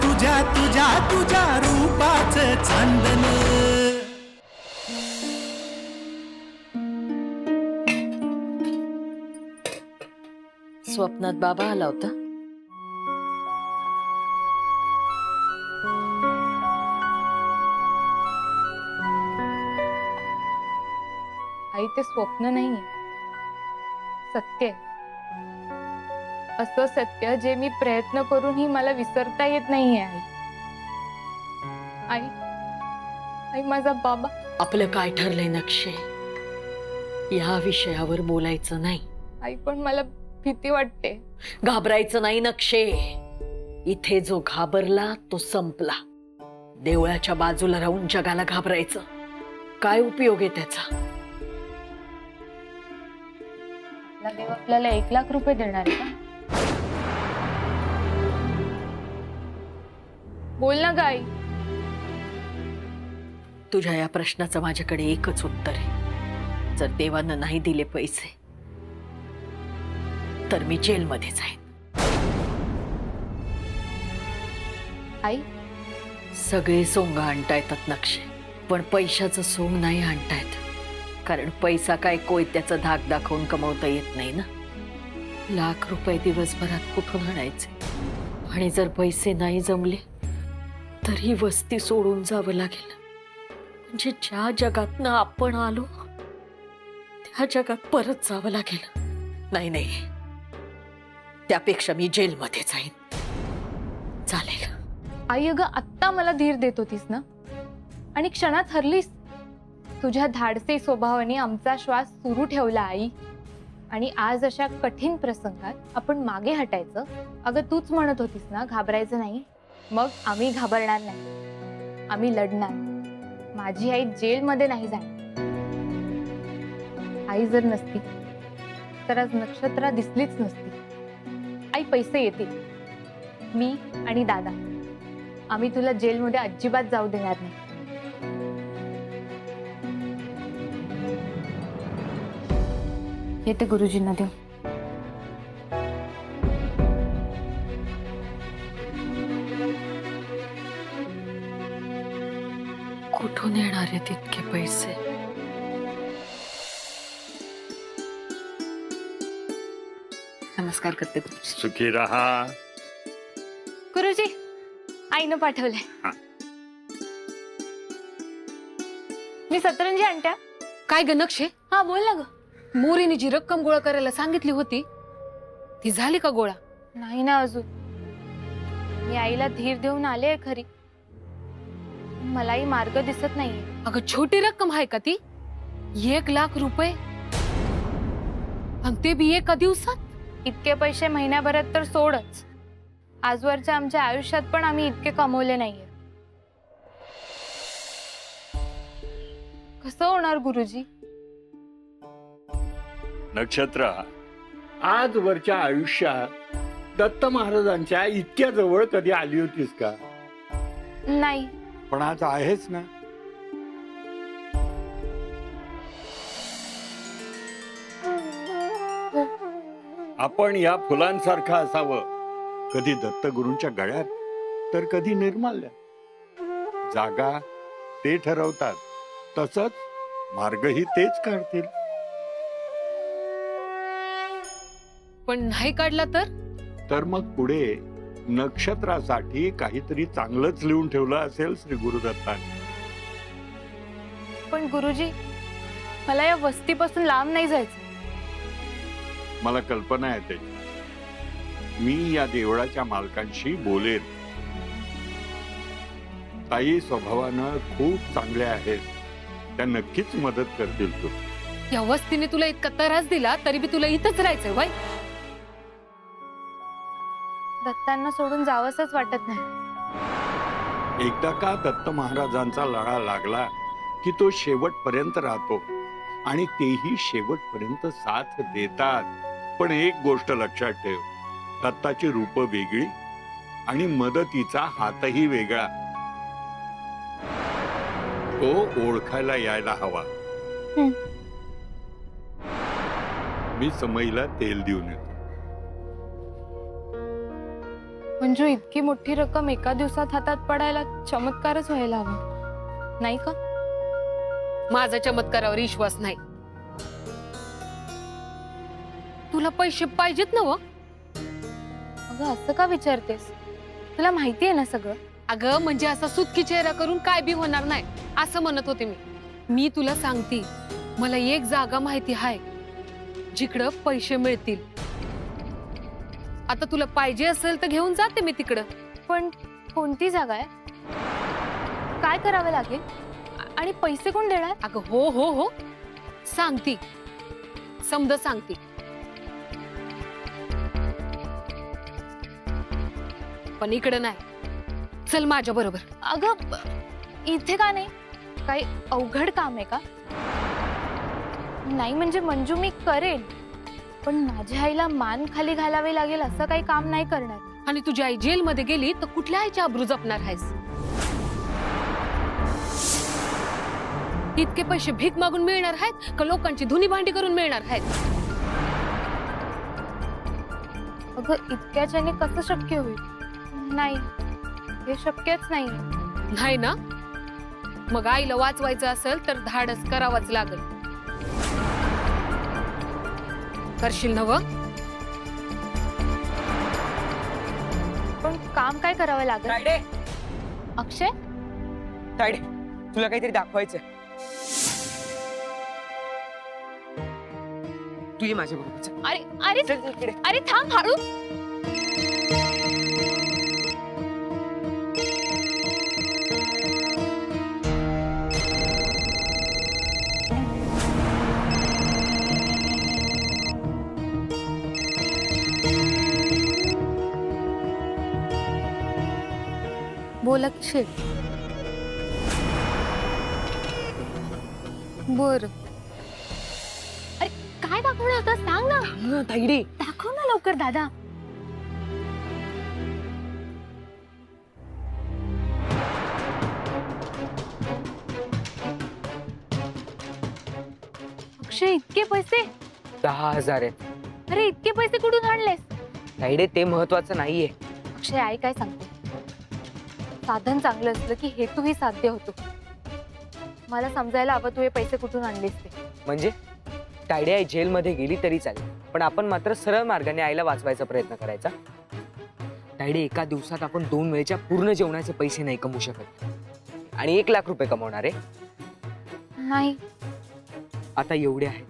तुझ्या तुझ्या तुझ्या रूपाचं चांदण. स्वप्नात बाबा आला होता. आई ते स्वप्न नाहीये, सत्य आहे. असं सत्य जे मी प्रयत्न करूनही मला विसरता येत नाहीये. आई आई माझा बाबा. आपलं काय ठरलंय नक्षे, या विषयावर बोलायचं नाही. आई पण मला भीती वाटते. घाबरायचं नाही नक्षे. इथे जो घाबरला तो संपला. देवळाच्या बाजूला राहून जगाला घाबरायचं काय उपयोग आहे त्याचा? आपला देव आपल्याला 1 लाख रुपये देणार आहे का? बोल ना ग आई. तुझ्या या प्रश्नाचं माझ्याकडे एकच उत्तर आहे. जर देवानं नाही दिले पैसे तर मी जेलमध्ये जाईन. आई सगळे सोंग आणता येतात नक्षे, पण पैशाचं सोंग नाही आणता येत. कारण पैसा काय कोयत्याचा धाक दाखवून कमवता येत नाही ना. लाख रुपये दिवसभरात कुठून आणायचे? आणि जर पैसे नाही जमले तर ही वस्ती सोडून जावं लागेल. म्हणजे ज्या जगातनं आपण आलो त्या जगात परत जावं लागेल. नाही नाही, त्यापेक्षा मी जेलमध्ये जाईन. चालेल. आई अगं आत्ता मला धीर देत होतीस ना, आणि क्षणात हरलीस. तुझ्या धाडसी स्वभावाने आमचा श्वास सुरू ठेवला आई. आणि आज अशा कठीण प्रसंगात आपण मागे हटायचं. अगं तूच म्हणत होतीस ना घाबरायचं नाही. मग आम्ही घाबरणार नाही, आम्ही लढणार. माझी आई जेलमध्ये नाही जाणार. आई जर नसती तर आज नक्षत्रा दिसलीच नसती. आई पैसे येतील. मी आणि दादा आम्ही तुला जेलमध्ये अजिबात जाऊ देणार नाही. येते गुरुजींना देऊ. कुठून येणार आहेत इतके पैसे? नमस्कार करते. सुखी रहा. गुरुजी आईनं पाठवलंय. मी सतरंजी आणत्या. काय ग नक्षे? हा बोल ना ग. मोरीने जी रक्कम गोळा करायला सांगितली होती ती झाली का गोळा? नाही ना अजून. मी आईला धीर देऊन आले खरी, मलाही मार्ग दिसत नाहीये. अगं छोटी रक्कम आहे का ती? 1 लाख रुपये, आणि ते बी एका दिवसात? इतके पैसे महिन्याभरात तर सोडच, आजवरच्या आमच्या आयुष्यात पण आम्ही इतके कमवले नाहीये. कसं होणार गुरुजी? नक्षत्रा, आजवरच्या आयुष्यात दत्त महाराजांच्या इतक्या जवळ कधी आली होतीस का? नाही. पण आज आहेच ना. आपण या फुलांसारखं असावं. कधी दत्तगुरूंच्या गळ्यात तर कधी निर्माल्यात. जागा ते ठरवतात, तसंच मार्गही तेच काढतील. पण नाही काढला तर मग पुढे नक्षत्रासाठी काहीतरी चांगलंच लिहून ठेवलं असेल श्री गुरुदत्तांनी. पण गुरुजी मला या वस्तीपासून लांब नाही जायचं. मला कल्पना आहे त्याची. मी या देवळाच्या मालकांशी बोलेन. ताई स्वभावानं खूप चांगल्या आहेत, त्या नक्कीच मदत करतील. तू या वस्तीने तुला इतका त्रास दिला तरी बी तुला इथंच राहायचंय वय? दत्तांना सोडून जावंसच वाटत नाही. एकदा का दत्त महाराजांचा लळा लागला की तो शेवटपर्यंत राहतो, आणि तेही शेवटपर्यंत साथ देतात. पण एक गोष्ट लक्षात ठेव, दत्ताची रूप वेगळी आणि मदतीचा हातही वेगळा. तो ओळखायला यायला हवा. मी समईला तेल देऊन येतो. मंजू, इतकी मोठी रक्कम एका दिवसात हातात पडायला चमत्कारच व्हायला हवा, नाही का? माझा चमत्कारावर विश्वास नाही. तुला पैसे पाहिजेत ना व? अगं असं का विचारतेस? तुला माहिती आहे ना सगळं. अगं म्हणजे असा सुटकी चेहरा करून काय बी होणार नाही असं म्हणत होते मी तुला सांगते, मला एक जागा माहिती आहे जिकडं पैसे मिळतील. आता तुला पाहिजे असेल तर घेऊन जाते मी तिकडं. पण कोणती जागा आहे? काय करावं लागेल? आणि पैसे कोण देणार? अगं हो हो हो सांगती, समज सांगती. पण इकडं नाही, चल माझ्या बरोबर. अगं इथे का नाही? काही अवघड काम आहे का? नाही म्हणजे मंजू, मी करेन, पण माझ्या आईला मान खाली घालावे लागेल असं काही काम नाही करणार. आणि तुझी आई जेलमध्ये गेली तर कुठल्या आईची आबरू जपणार आहेस? इतके पैसे भीक मागून मिळणार आहेत का लोकांची धुनी भांडी करून मिळणार आहेत? अगं इतक्याच्याने कसं शक्य होईल? नाही, हे शक्यच नाही. नाही ना, मग आईला वाचवायचं असेल तर धाडस करावंच लागेल. करशील ना व? पण काम काय करावं लागेल? तायडे, अक्षय, तायडे, तुला काहीतरी दाखवायचंय. तू ये माझ्या बरोबर. चल. अरे अरे चल, चल इकडे. अरे थांब, हळू. बोल अक्षय. बर, अरे काय दाखवणार होतं? सांग ना. ना, तायडे. दाखव ना लवकर दादा. अक्षय, इतके पैसे? 10,000 आहेत. अरे इतके पैसे कुठून आणलेस? तायडे, ते महत्वाचं नाहीये. अक्षय, आई काय सांगते? साधन चांगलं असलं की हेतूही साध्य होतो. मला समजायला हवं तू हे पैसे कुठून आणलेस ते. म्हणजे तायडे आई जेलमध्ये गेली तरी चालेल, पण आपण मात्र सरळ मार्गाने आईला वाचवायचा प्रयत्न करायचा. तायडे, एका दिवसात आपण 2 वेळेच्या पूर्ण जेवणाचे पैसे नाही कमवू शकत, आणि 1 लाख रुपये कमवणार आहे. नाही, आता एवढे आहेत.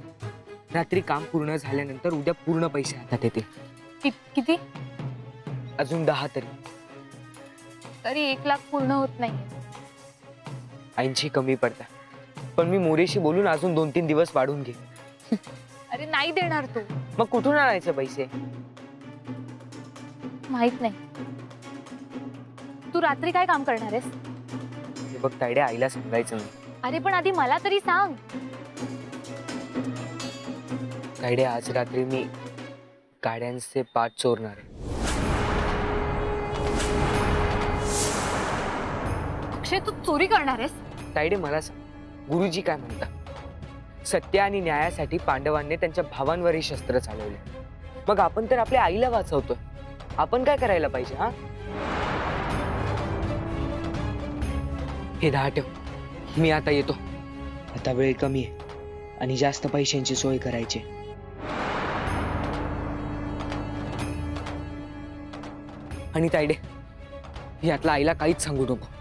रात्री काम पूर्ण झाल्यानंतर उद्या पूर्ण पैसे हातात येतील. किती? अजून 10 तरी. तरी 1 लाख पूर्ण होत नाही. 80 कमी पडतात, पण मी मोरेशी बोलून अजून 2-3 दिवस वाढून घे. अरे नाही देणार तू. मग कुठून आणायचे पैसे? माहित नाही. तू रात्री काय काम करणार आहेस? हे बघ तायडे, आईला सांगायचं नाही. अरे पण आधी मला तरी सांग. तायडे, आज रात्री मी गाड्यांचे पाठ चोरणार आहे. अक्षय, तू चोरी करणार आहेस? तायडे, मला सांग, गुरुजी काय म्हणतात? सत्य आणि न्यायासाठी पांडवांनी त्यांच्या भावांवरही शस्त्र चालवले. मग आपण तर आपल्या आईला वाचवतोय. आपण काय करायला पाहिजे? हा, हे 10 ठेव. मी आता येतो. आता वेळ कमी आहे आणि जास्त पैशांची सोय करायची. आणि तायडे, यातला आईला काहीच सांगू नको.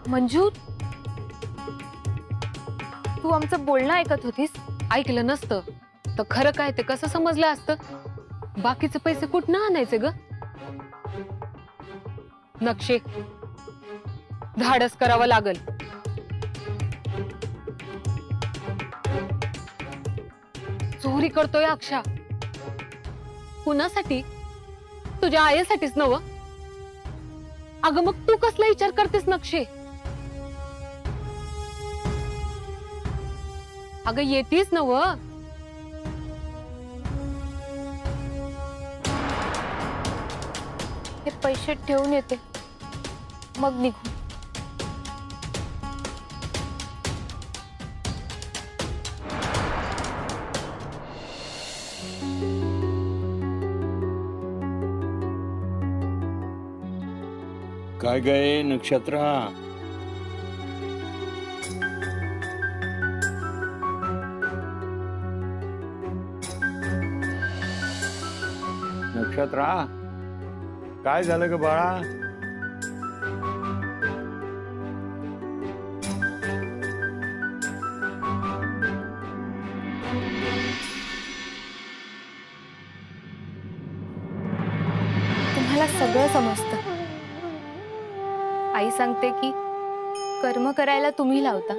मंजू, तू आमचं बोलणं ऐकत होतीस? ऐकलं नसतं तर खरं काय ते कसं समजलं असतं? बाकीचे पैसे कुठनं आणायचे ग? नक्षे, धाडस करावं लागल. चोरी करतोय अक्षा. कुणासाठी? तुझ्या आईसाठीच नव? अगं मग तू कसला विचार करतेस नक्षे? अगं येतीस नव? हे पैसे ठेवून येते, मग निघू. काय गे नक्षत्रा? नक्षत्रा, काय झालं ग बाळा? तुम्हाला सगळं समजतं. आई सांगते की कर्म करायला तुम्ही लावता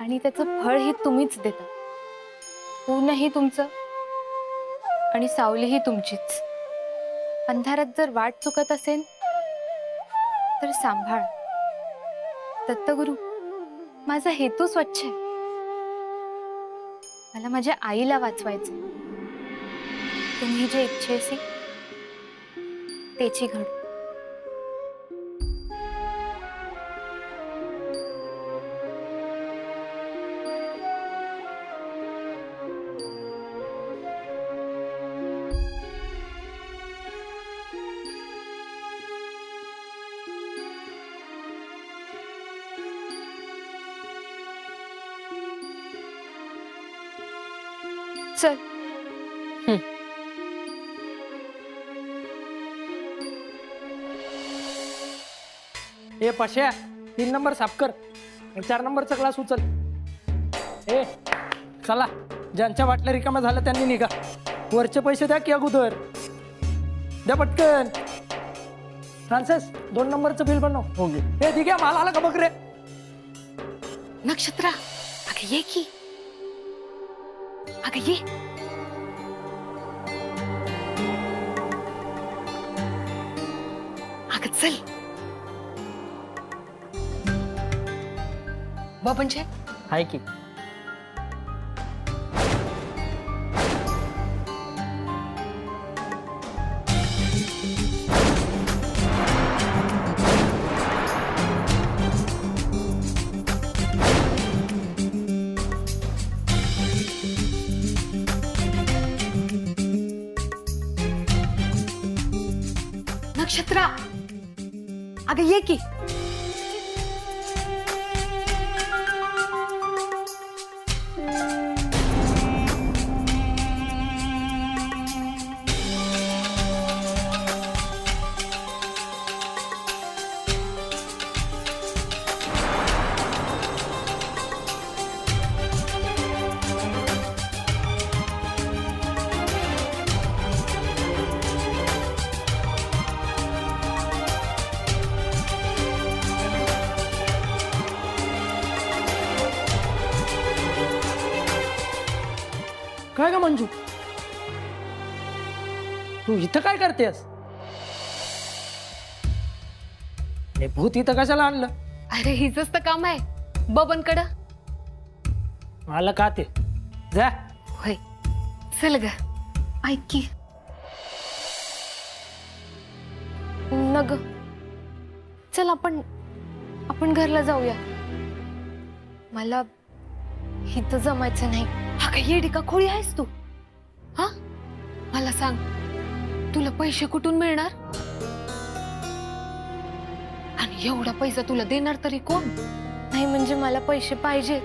आणि त्याचं फळही तुम्हीच देता. ऊनही तुमचं आणि सावलीही तुमचीच. अंधारात जर वाट चुकत असेल तर सांभाळ. दत्तगुरु, माझा हेतू स्वच्छ आहे. मला माझ्या आईला वाचवायचं. तुम्ही जे इच्छेसी तेची घड. चल. ए पाशा, 3 नंबर साफ कर. 4 नंबरचा क्लास उचल. ए चला, ज्यांच्या वाटल्या रिकाम्या झाल्या त्यांनी निघा. वरचे पैसे द्या की अगोदर द्या पटकन. फ्रान्सिस, 2 नंबरचं बिल बनव. हो गे. ए ठीक आहे, माल आला का बघ रे. नक्षत्रा, अगं ये की. अगं ये. अगं चल. बबनचे आहे की. नक्षत्रा, अगं ये की. काय का मंजू, तू इथं काय करतेस? हे भूत इथं कशाला आणलं? अरे हिच तर काम आहे बबनकडं. आलं का ते? जा. होय, चल ग. ऐक की. नग, चल आपण घरला जाऊया. मला इथं जमायचं नाही. अगं येडी का खोळी आहेस तू? हा, मला सांग, तुला पैसे कुठून मिळणार? आणि एवढा पैसा तुला देणार तरी कोण? नाही म्हणजे मला पैसे पाहिजे,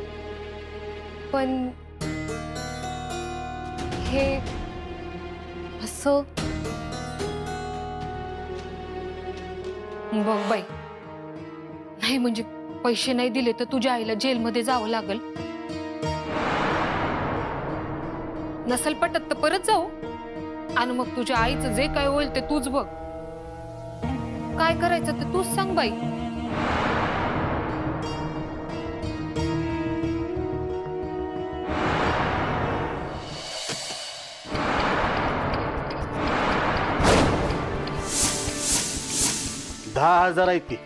पण हे असं. बघ बाई, नाही म्हणजे पैसे नाही दिले तर तुझ्या आईला जेलमध्ये जावं लागल. नसल पटत तर परत जाऊ, आणि मग तुझ्या आईचं जे काय होईल ते तूच बघ. काय करायचं ते तूच सांग बाई. दहा 10,000 आहेत ती.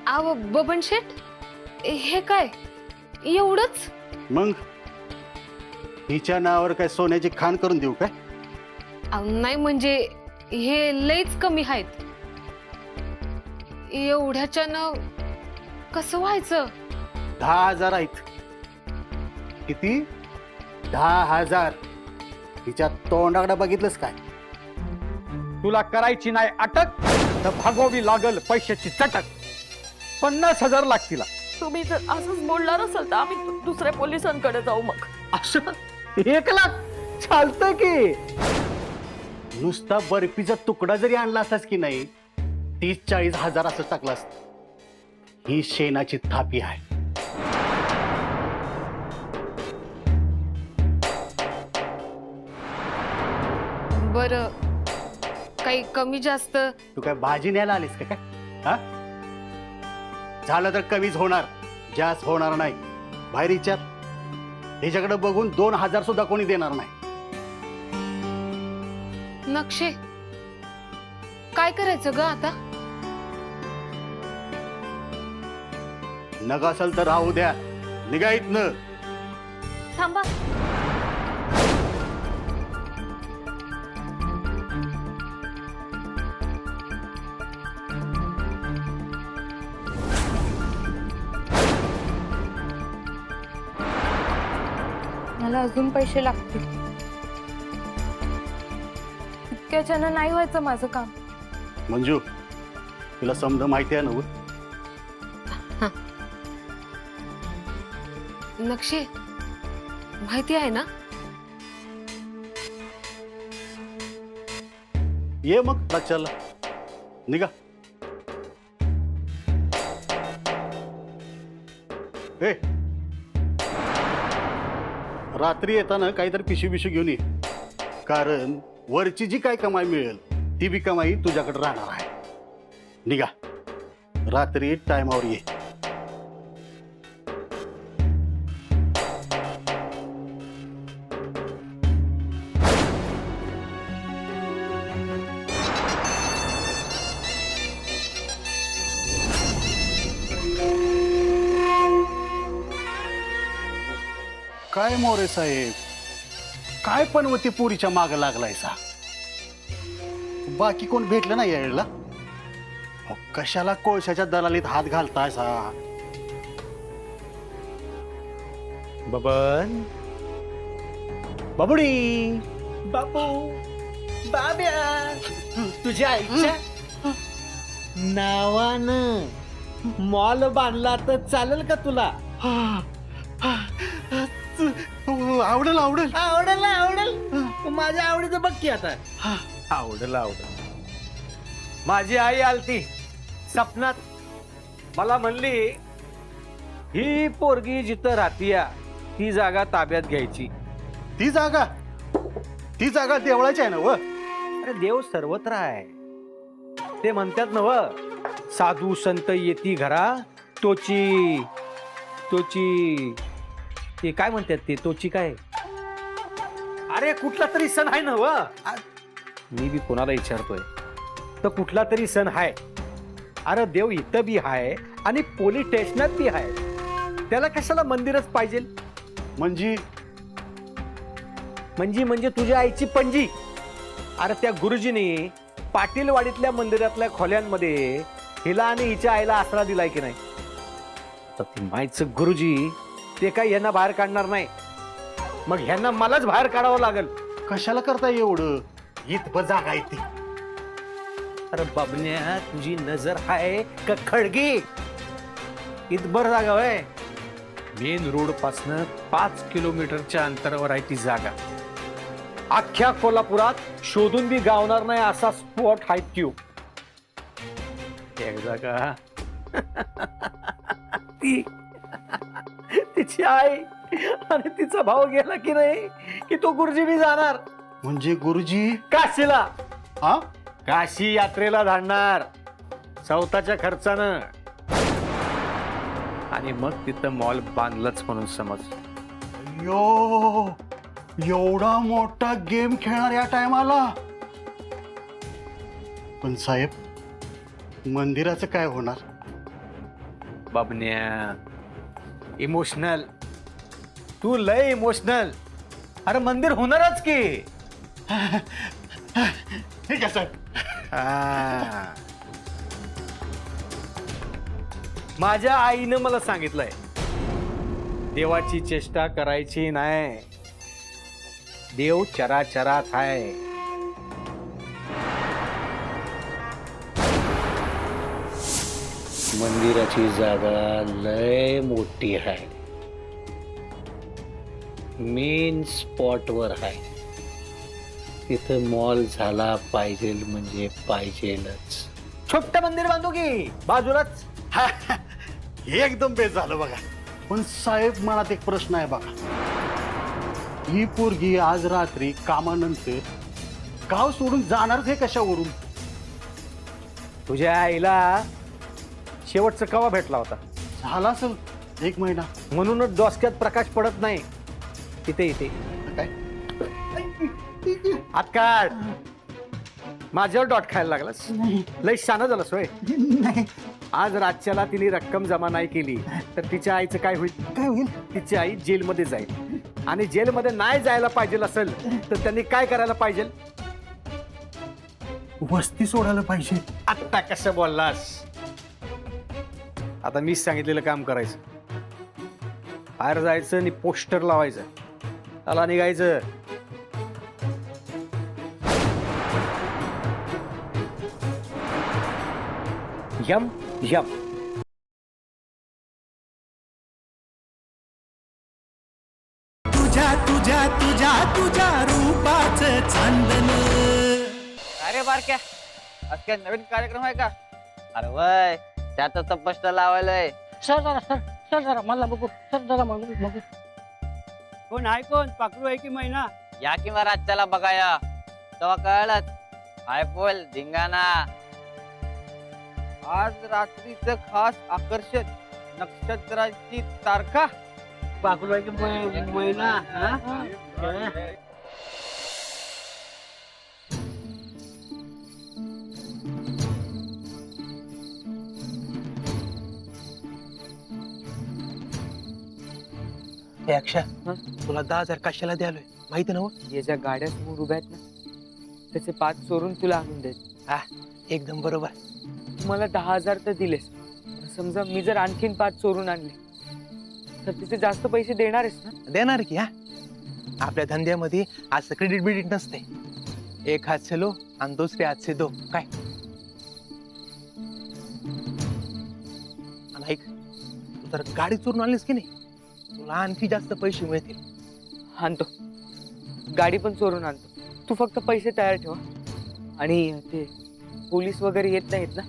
आव बबन शेठ, हे काय एवढंच? मग हिच्या नावावर काय सोन्याची खाण करून देऊ काय? नाही म्हणजे हे लयच कमी आहेत. एवढ्याच्यानं कसं व्हायचं? 10,000 आहेत. किती? 10,000. हिच्या तोंडाकडे बघितलंस काय? तुला करायची नाही अटक तर भागवावी लागल पैशाची चटक. 50,000 लागतील. तुम्ही जर असंच बोलणार असाल तर आम्ही दुसऱ्या पोलिसांकडे जाऊ मग. असं 1,00,000 चालतं की. नुसता बर्फीचा तुकडा जरी आणला असतास की नाही 30-40 हजार असं टाकलं असतं. ही शेणाची थापी आहे. बर, काही कमी जास्त? तू काय भाजी न्यायला आलीस का काय? हा झालं तर कमीच होणार, जास्त होणार नाही. बाहेर विचार, ह्याच्याकडे बघून 2,000 सुद्धा कोणी देणार नाही. नक्षे, काय करायचं ग आता? नग असेल तर राहू द्या, निघा इथनं. थांबा. मला अजून पैसे लागतील. इतक्याच्यानं नाही व्हायचं माझं काम. मंजू, तुला समजा माहिती आहे ना? नक्षे, माहिती आहे ना? ये मग लक्षाला, निघा. ए, रात्री येताना काहीतरी पिशवी बिशवी घेऊन ये, कारण वरची जी काय कमाई मिळेल ती बी कमाई तुझ्याकडे राहणार आहे. निघा, रात्री टायमावर ये. काय मोरे साहेब, काय पण वती पुरीच्या माग लागलायसा? बाकी कोण भेटलं नाही यायला? कशाला कोळशाच्या दलालीत हात घालतायसा? बबन, बबुडी, बाबू, बाब्या, तुझ्या आईच्या नावानं मॉल बांधला तर चालेल का तुला? आवडेल आवडेल आवडेल आवडेल. माझ्या आवडीचं बघ की आता. आवडेल आवडेल. माझी आई आलती सपनात, मला म्हणली ही पोरगी जिथं राहतीया ती जागा ताब्यात घ्यायची. ती जागा देवळाची आहे ना व? अरे देव सर्वत्र आहे. ते म्हणतात ना व, साधू संत येती घरा तोची तोची, ते काय म्हणतात ते तोची काय? अरे कुठला तरी सण आहे ना व? मी बी कोणाला विचारतोय तर कुठला तरी सण आहे. अरे देव इथं बी आहे आणि पोलीस स्टेशनात बी आहे. त्याला कशाला मंदिरच पाहिजे? म्हणजे म्हणजे तुझ्या आईची पणजी. अरे त्या गुरुजींनी पाटीलवाडीतल्या मंदिरातल्या खोल्यांमध्ये हिला आणि हिच्या आईला आसरा दिलाय की नाही? तर ती माईचं गुरुजी ते काही ह्यांना बाहेर काढणार नाही. मग ह्यांना मलाच बाहेर काढावं लागेल. कशाला करताय एवढं? इथं जागा आहे ती. अरे बाबन्या, तुझी नजर आहे का खडगी? इथभर जागा आहे. मेन रोड पासनं 5 किलोमीटरच्या अंतरावर आहे ती जागा. अख्ख्या कोल्हापुरात शोधून बी गावणार नाही असा स्पॉट आहे त्यो. एक जागा ती तिची आई आणि तिचा भाऊ गेला की नाही की तो गुरुजी बी जाणार. म्हणजे गुरुजी काशीला, हा काशी यात्रेला धाडणार स्वतःच्या खर्चानं. आणि मग तिथं मॉल बांधलंच म्हणून समज. यो, एवढा मोठा गेम खेळणार या टायमाला? पण साहेब, मंदिराचं काय होणार? बाबन्या, इमोशनल, तू लय इमोशनल. अरे मंदिर होणारच की. ठीक आहे साहेब. माझ्या आईनं मला सांगितलंय देवाची चेष्टा करायची नाही. देव चराचरात आहे. मंदिराची जागा लय मोठी आहे, मेन स्पॉटवर आहे. तिथं मॉल झाला पाहिजे म्हणजे पाहिजेलच. छोटं मंदिर बांधू की बाजूलाच. एकदम बेस्ट झालं बघा. पण साहेब, मनात एक प्रश्न आहे बघा. ही पोरगी आज रात्री कामानंतर गाव सोडून जाणारच हे कशावरून? तुझ्या आईला शेवटचा कवा भेटला होता? झाला असेल 1 महिना. म्हणूनच डोसक्यात प्रकाश पडत नाही. इथे इथे काय हात काढ. माझ्यावर डॉट खायला लागलास? लय शाना झालास होय. आज रातच्याला तिने रक्कम जमा नाही केली तर तिच्या आईचं काय होईल? काय होईल? तिची आई जेलमध्ये जाईल. आणि जेलमध्ये नाही जायला पाहिजे असेल तर त्यांनी काय करायला पाहिजे? वस्ती सोडायला पाहिजे. आत्ता कसं बोललास? आता मीच सांगितलेलं काम करायचं. बाहेर जायचं आणि पोस्टर लावायचं. त्याला निघायचं. Yum yum. तुझ्या तुझ्या तुझ्या तुझ्या रूपाचं चांदन. अरे बारक्या, आज काय नवीन कार्यक्रम आहे का? अरे वय, त्यातच तर पोस्टर लावायलंय. सर जरा मला बघू. सर जरा बघू. कोण आहे? कोण पाकरू आहे की मैना? या किंवा रातच्याला बघाया तेव्हा कळलंच. हाय बोल धिंगाणा. आज रात्रीचं खास आकर्षण नक्षत्राची तारखा. पाकरू आहे की मैना? हे अक्षा, तुला 10,000 कशाला द्यालोय माहिती नव्हतं? या ज्या गाड्या समोर उभ्या आहेत ना त्याचे 5 चोरून तुला आणून देत. एकदम बरोबर. मला 10,000 तर दिलेस. समजा मी जर आणखीन 5 चोरून आणले तर तिचे जास्त पैसे देणारच ना? देणार की. आपल्या धंद्यामध्ये आज क्रेडिट बिडिट नसते. एक हात से लो आणि दुसरे हात से दो. काय आणि ऐक, तू जर गाडी चोरून आणलीस की नाही तुला आणखी जास्त पैसे मिळतील. आणतो, गाडी पण चोरून आणतो. तू फक्त पैसे तयार ठेवा. आणि ते पोलीस वगैरे येत नाहीत ना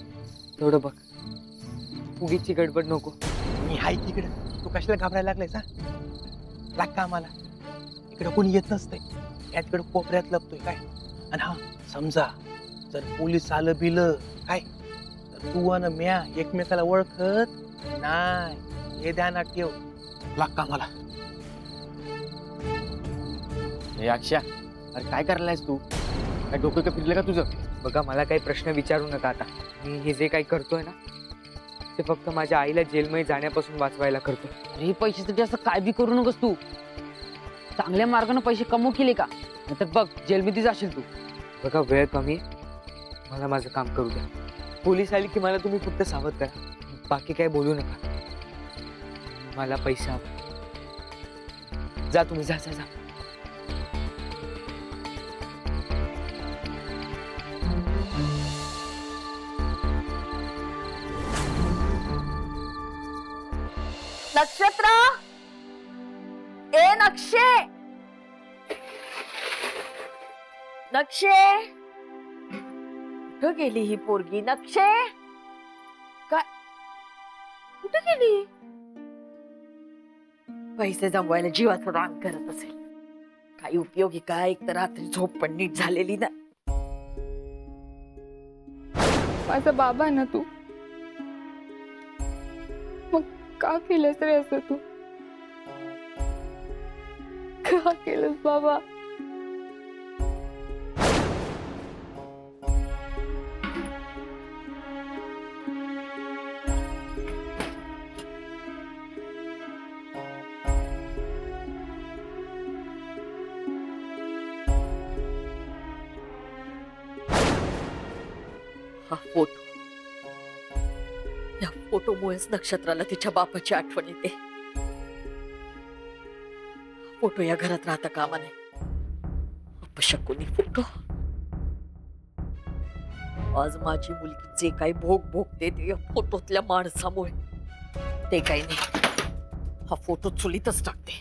तेवढं बघ. उगीची गडबड नको. मी हाय तिकडे, तू कशाला घाबरायला लागलायस? लाग का आम्हाला इकडे कोणी येत नसतंय. या तिकडे कोपऱ्यात लपतोय काय. आणि हा समजा जर पोलीस आलं बिलं काय तर तू आणि म्या एकमेकाला ओळखत नाही, हे ध्यानात ठेव. लाग का मला. अक्षा, अरे काय करायलायस तू? काय डोकं का फिरलं का तुझं? बघा, मला काही प्रश्न विचारू नका आता. मी हे जे काही करतोय ना ते फक्त माझ्या आईला जेलमध्ये जाण्यापासून वाचवायला करतो. अरे पैशासाठी असं काय बी करू नकोस तू. चांगल्या मार्गाने पैसे कमवू केले का नाहीतर बघ जेलमध्ये जाशील तू. बघा, वेळ कमी आहे. मला माझं काम करू द्या. पोलीस आली की मला तुम्ही फक्त सावध करा. बाकी काय बोलू नका. मला पैसा हवा. जा तुम्ही, जा जा जा. नक्षत्र, ए नक्षे, नक्षे, कुठं गेली ही पोरगी? नक्षे, काय कुठं गेली? पैसे जमवायला जीवाचं रान करत असेल. काही उपयोगी काय? एक तर रात्री झोप पण नीट झालेली ना. माझा बाबा ना तू, मग का केलंस रे असं? तू का केलंस बाबा? हा फोटो, या फोटोमुळेच नक्षत्राला तिच्या बापाची आठवण येते. फोटो या घरात राहता कामा नये. अपशकुनी फोटो. आज माझी मुलगी जे काही भोग भोगते ते या फोटोतल्या माणसामुळे. ते काही नाही, हा फोटो चुलीतच टाकते.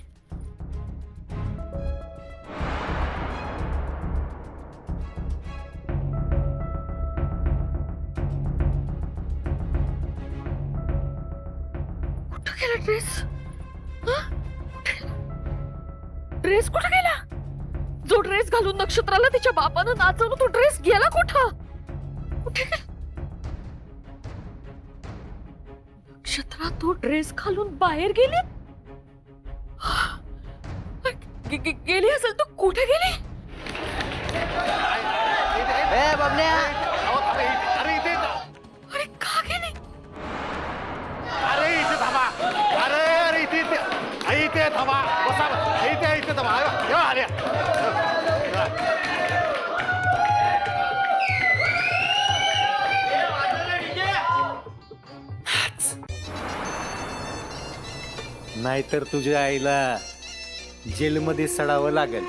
कुठं गेला ड्रेस? ड्रेस कुठं गेला? जो ड्रेस घालून नक्षत्राला तिच्या बापानं नाचवलं तो ड्रेस गेला कुठं? कुठे गेला? नक्षत्रा तो ड्रेस घालून बाहेर गेली? गेली असेल तर कुठे गेली? अरे का गेली? अरे इथे थांबा. अरे इथे थांबा. बसा. इथे थांबा. आल्या. नाहीतर तुझ्या आईला जेलमध्ये सडावं लागेल.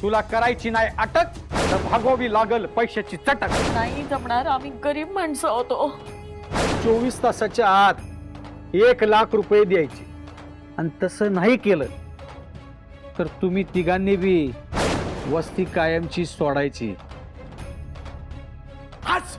तुला करायची नाही अटक तर भागवावी लागल पैशाची चटक. नाही जमणार, आम्ही गरीब माणसं होतो. 24 तासाच्या आत 1,00,000 रुपये द्यायचे आणि तसं नाही केलं तर तुम्ही तिघांनी बी वस्ती कायमची सोडायची. आज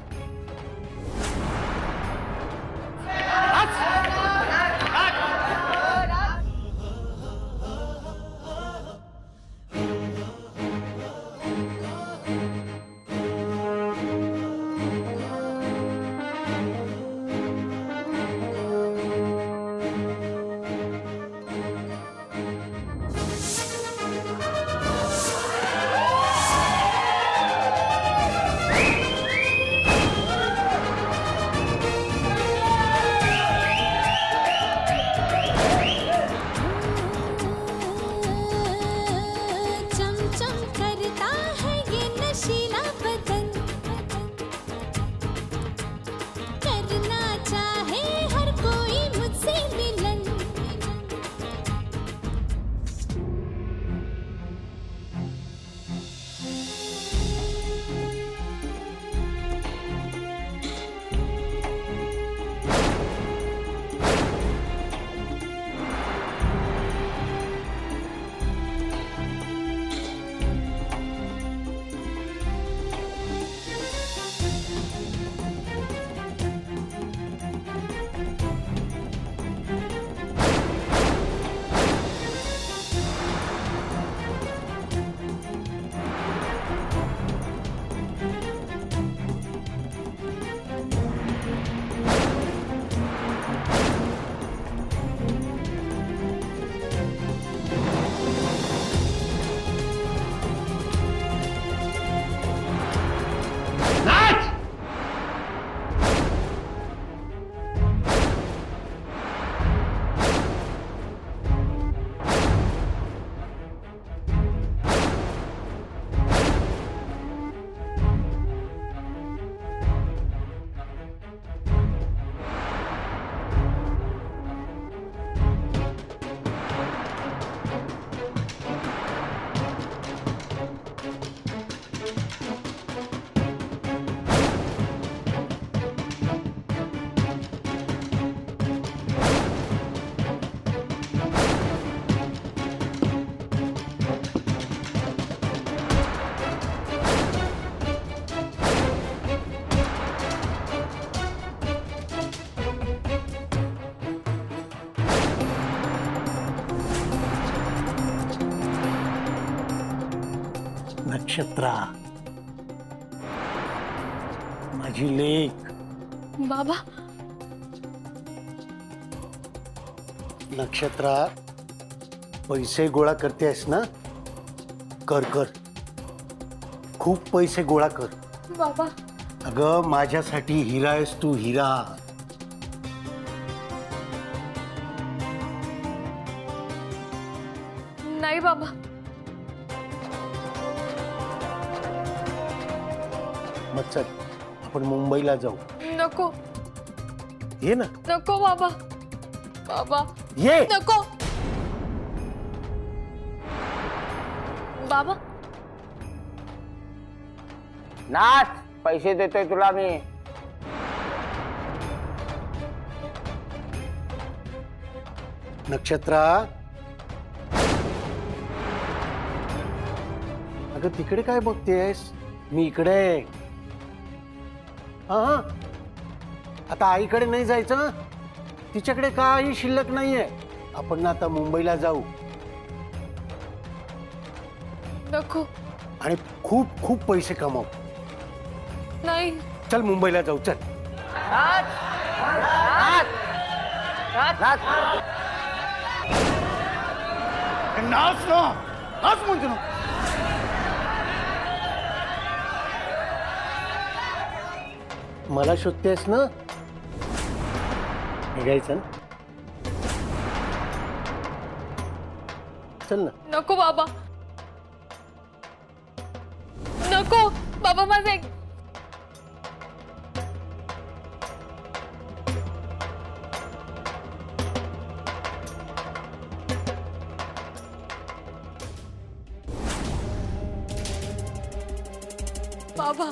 नक्षत्रा, माझी लेक. बाबा, नक्षत्रा, पैसे गोळा करतेस ना? कर कर, खूप पैसे गोळा कर. बाबा, अगं माझ्यासाठी हिरा आहेस तू, हिरा. नाही बाबा, मग चल आपण मुंबईला जाऊ. नको ये ना. नको बाबा. बाबा ये. नको. बाबा नाच, पैसे देतोय तुला मी. नक्षत्रा, अगं तिकडे काय बघतेस? मी इकडे आहे. हा, आता आईकडे नाही जायचं. तिच्याकडे काही शिल्लक नाहीये. आपण आता मुंबईला जाऊ नको. आणि खूप खूप पैसे कमावू. नाही. चल मुंबईला जाऊ. चल. नाच ना, नाच म्हणतो ना. मला शोधतेस ना? निघायचं ना? चल ना. नको बाबा. नको बाबा. माझं एक बाबा.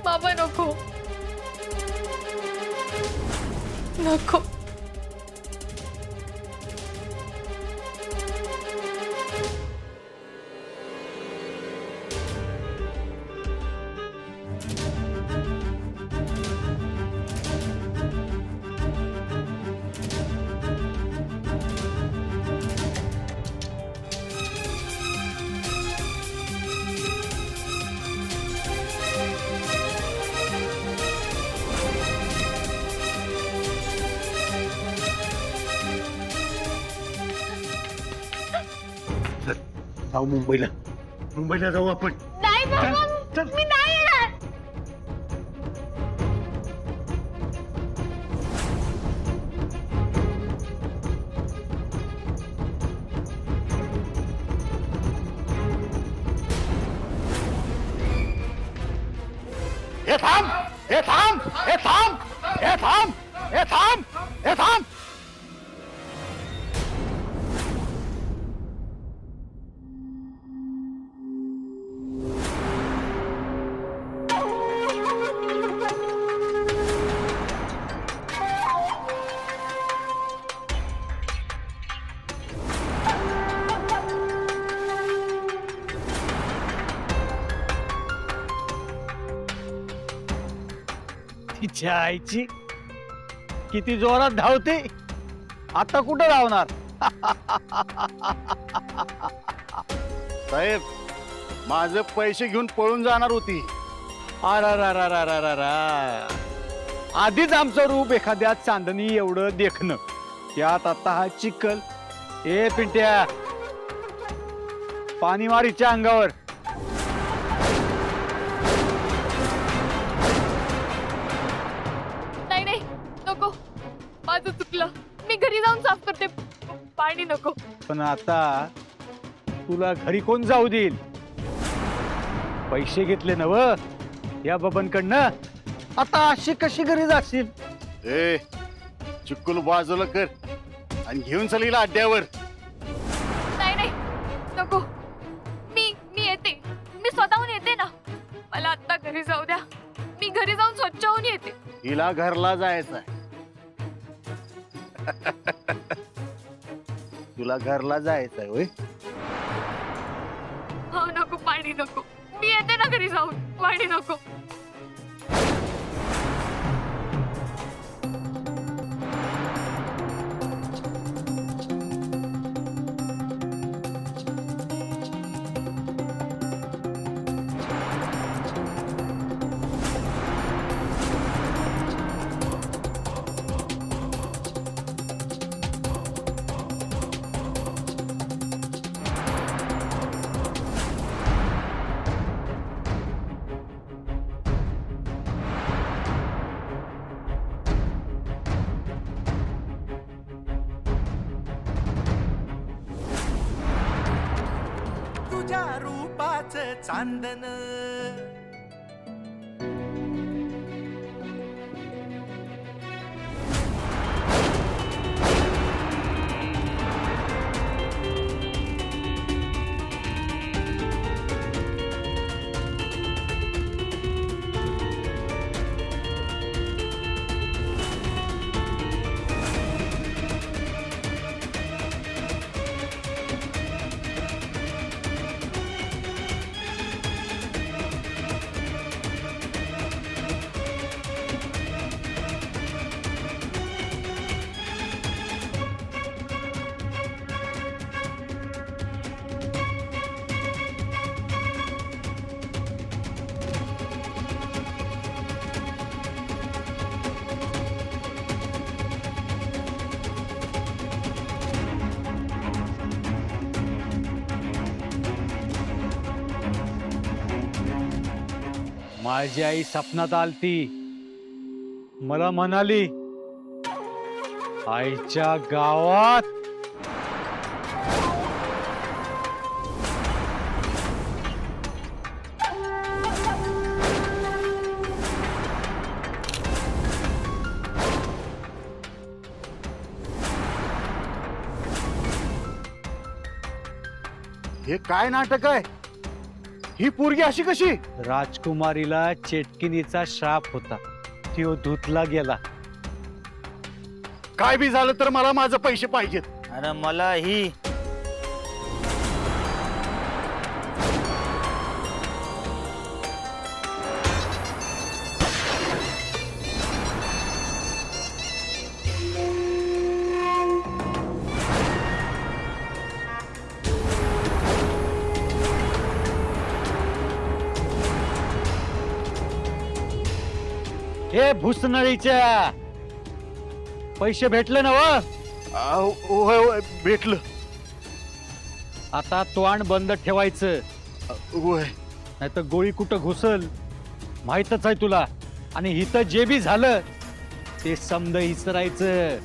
बाबा नको. नको. जाऊ मुंबईला. मुंबईला जाऊ आपण. नाही बाबा. चल. मी नाही येणार. हे थांब, हे थांब, हे थांब, हे थांब, हे थांब, हे थांब. तिच्या आईची किती जोरात धावते. आता कुठं धावणार? साहेब, माझे पैसे घेऊन पळून जाणार होती. अरारारारारारा. आधीच आमचं रूप एखाद्या चांदणी एवढं देखणं, त्यात आता हा चिखल. ए पिंट्या, पाणी मारीच्या अंगावर. नाही नाही. नको. माझं चुकलं. मी घरी जाऊन साफ करते. पाणी नको. पण आता तुला घरी कोण जाऊ देईल? पैसे घेतले नव या बबनकडनं. आता अशी कशी घरी जाशील? ए, चिक्कुल बाजूला कर आणि घेऊन चल हिला अड्ड्यावर. नाही नाही. नको. मी येते. मी स्वतःहून येते ना. मला आता घरी जाऊ द्या. मी घरी जाऊन स्वच्छ होऊन येते. हिला घरला जायचंय. तुला घरला जायचंय होय? हो. नको. पाणी नको. मी येते ना घरी जाऊन. पाणी नको. तुझ्या रूपाचं चांदन. माझी आई सपनात आलती, मला म्हणाली आईच्या गावात हे काय नाटक आहे? ही पोरगी अशी कशी? राजकुमारीला चेटकिनीचा श्राप होता, तो धुतला गेला. काय बी झालं तर मला माझं पैसे पाहिजेत. अरे मला ही हे भुसनळीच्या पैसे भेटले ना व? होय होय भेटलं. आता तोंड बंद ठेवायचं, होय. नाही तर गोळी कुठं घुसल माहितच आहे तुला. आणि इथं जे बी झालं ते समद विसरायचं.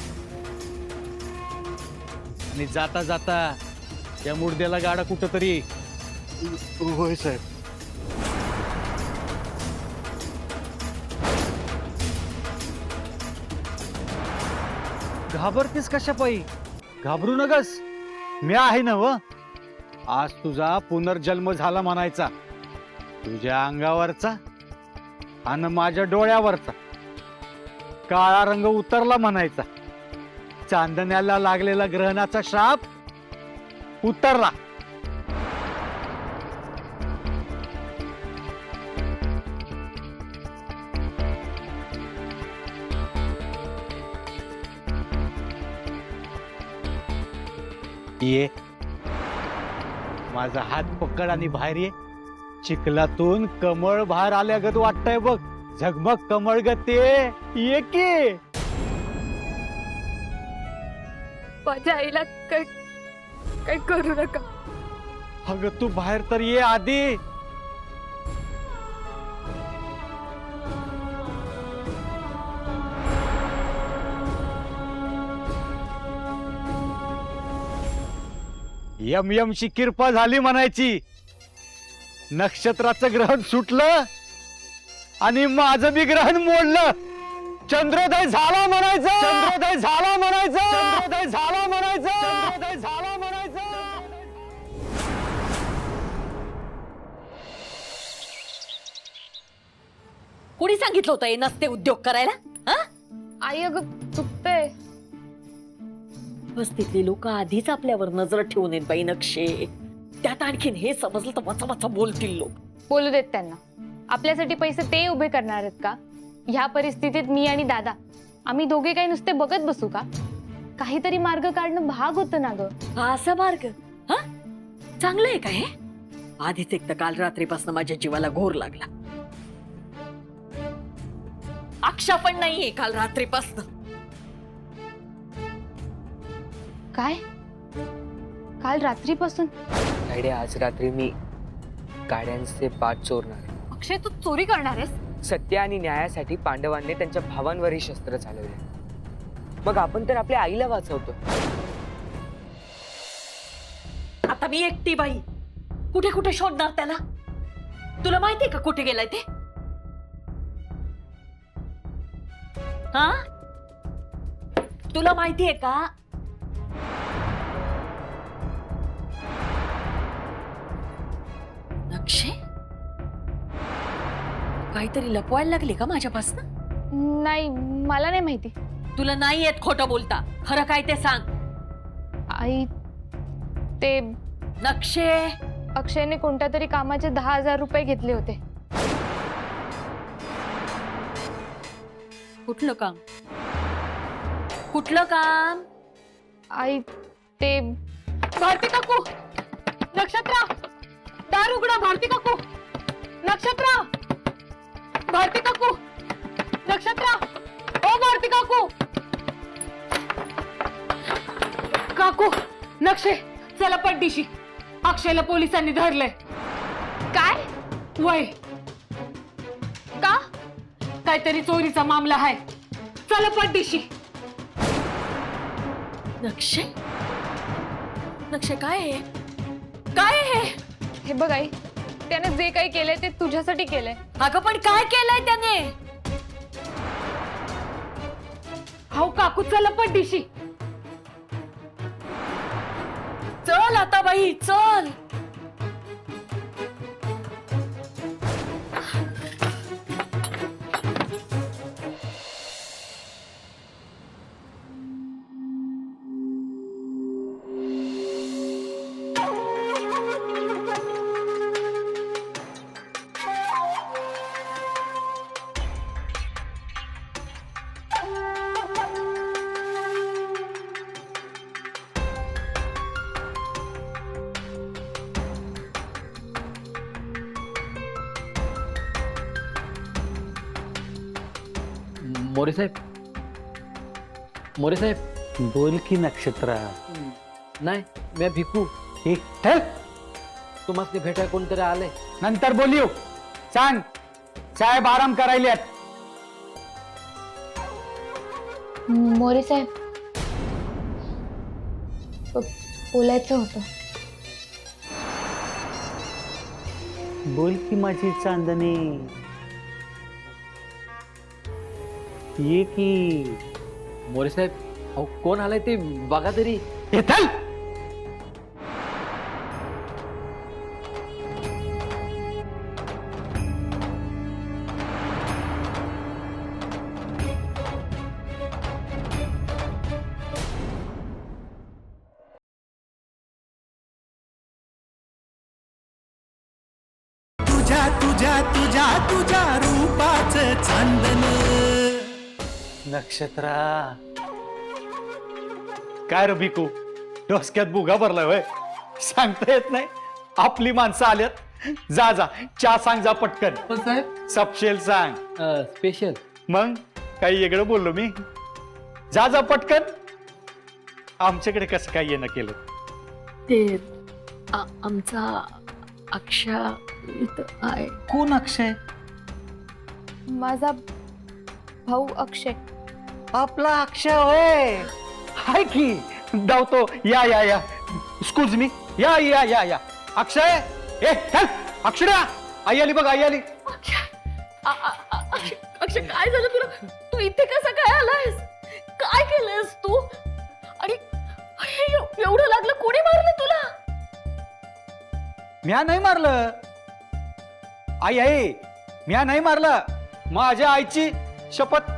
आणि जाता जाता त्या मुर्द्याला गाडा कुठं तरी. होय साहेब. घाबरतीस कशा पायी? घाबरू नकस, मी आहे ना व. आज तुझा पुनर्जन्म झाला म्हणायचा. तुझ्या अंगावरचा आणि माझ्या डोळ्यावरचा काळा रंग उतरला म्हणायचा. चांदण्याला लागलेला ग्रहणाचा श्राप उतरला. ये माझा हात पकड आणि बाहेर ये. चिखलातून कमळ बाहेर आल्यागत वाटतंय बघ. झगमग कमळ गते ये की. माझ्या आईला काय काय करू नका. अगं तू बाहेर तर ये आधी. यम यमची किरपा झाली म्हणायची. नक्षत्राचं ग्रहण सुटलं आणि माझं बी ग्रहण मोडलं. चंद्रोदय झाला म्हणायचं. चंद्रोदय झाला म्हणायचं. चंद्रोदय झाला म्हणायचं. चंद्रोदय झाला म्हणायचं. कोणी सांगितलं होतं हे नसते उद्योग करायला? हा? आई अगं चुकतंय. वस्तीतली लोक आधीच आपल्यावर नजर ठेवून येत बाई नक्षे. त्यात आणखीन हे समजलं तर वचा वचा बोलतील लोक. बोलू देत त्यांना. आपल्यासाठी पैसे ते उभे करणार आहेत का? ह्या परिस्थितीत मी आणि दादा आम्ही दोघे काही नुसते बघत बसू का? काहीतरी मार्ग काढणं भाग होतं ना ग. असा मार्ग? हा, चांगलं आहे का हे? आधीच एक तर काल रात्रीपासून माझ्या जीवाला घोर लागला. अक्षा पण नाहीये काल रात्रीपासून. काय? काल रात्रीपासून? तायडे आज रात्री मी गाड्यांचे पाठ चोरणार आहे. अक्षय तू चोरी करणार आहेस? सत्य आणि न्यायासाठी पांडवांनी त्यांच्या भावांवरही शस्त्र चालवले. मग आपण तर आपल्या आईला वाचवतो. आता मी एकटी बाई कुठे कुठे शोधणार त्याला? तुला माहितीये का कुठे गेलाय ते? हा, तुला माहितीये का? नक्षे, काहीतरी लपवायला लागले का माझ्यापासून? नाही, मला नाही माहिती. तुला नाही येत खोटं बोलता. खरं काय ते सांग. आई, ते नक्षे, अक्षयने कोणत्या तरी कामाचे 10,000 रुपये घेतले होते. कुठलं काम? कुठलं काम? आई, ते भारती काकू, नक्षत्रा, दार उघडा. भारती काकू, नक्षत्रा, भारती काकू, नक्षत्रा, ओ भारती काकू, काकू, नक्षे, चला पड्डीशी. अक्षयला पोलिसांनी धरलंय. काय? वय का? काहीतरी चोरीचा मामला आहे. चला पड्डीशी. नक्षे, नक्षे काय आहे? काय आहे? हे बघ आई, त्याने जे काही केलंय ते तुझ्यासाठी केलंय. अगं पण काय केलंय त्याने? हाऊ काकू, चला पड्डीशी. चल आता बाई, चल. मोरे साहेब, मोरे साहेब. बोल की नक्षत्रा. नाही, मी भिकू. हे ठेव. तुम्हाला भेटाय कोणतरी आलंय. नंतर बोलियो. सांग, साहेब आराम करायलेत. मोरे साहेब, बोलायचं होतं. बोल की माझी चांदणी. ये की. मोरे साहेब, अहो कोण आलाय ते बघा तरी. हे चल. तुझ्या तुझ्या तुझ्या तुझ्या रूपाचं चांदन. नक्षत्रा, काय रे भिकू, डोसक्यात बुगा भरलाय होय? सांगता येत नाही. आपली माणसं आल्यात. जा जा, चहा सांग जा पटकन. साहेब, सपशेल सांग. स्पेशल. मग काही वेगळं बोललो मी? जा जा पटकन. आमच्याकडे कसं काय येणं केलं? ते आमचा अक्षा इथं आहे. कोण अक्षय? माझा भाऊ अक्षय. आपला अक्षय होय. हाय की, धावतो. या या या. Excuse me. या या या या. अक्षय, ए चल. अक्षरा, आई आली बघ, आई आली. अक्षय, काय झालं तुला? तू इथे कसं काय आलायस? काय केलंयस तू? आणि एवढं लागलं? कोणी मारलं तुला? म्या नाही मारलं. आई आहे, म्या नाही मारलं. माझ्या आईची शपथ.